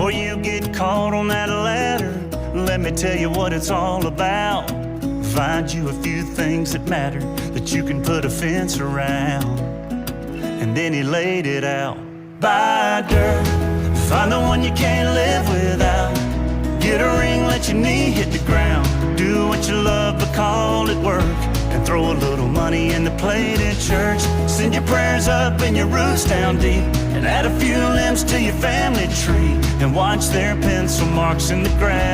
before you get caught on that ladder, let me tell you what it's all about. Find you a few things that matter that you can put a fence around. And then he laid it out. Buy dirt, find the one you can't live without. Get a ring, let your knee hit the ground. Do what you love but call it work. And throw a little money in the plate in church. Send your prayers up and your roots down deep. And add a few limbs to your family tree. And watch their pencil marks in the grass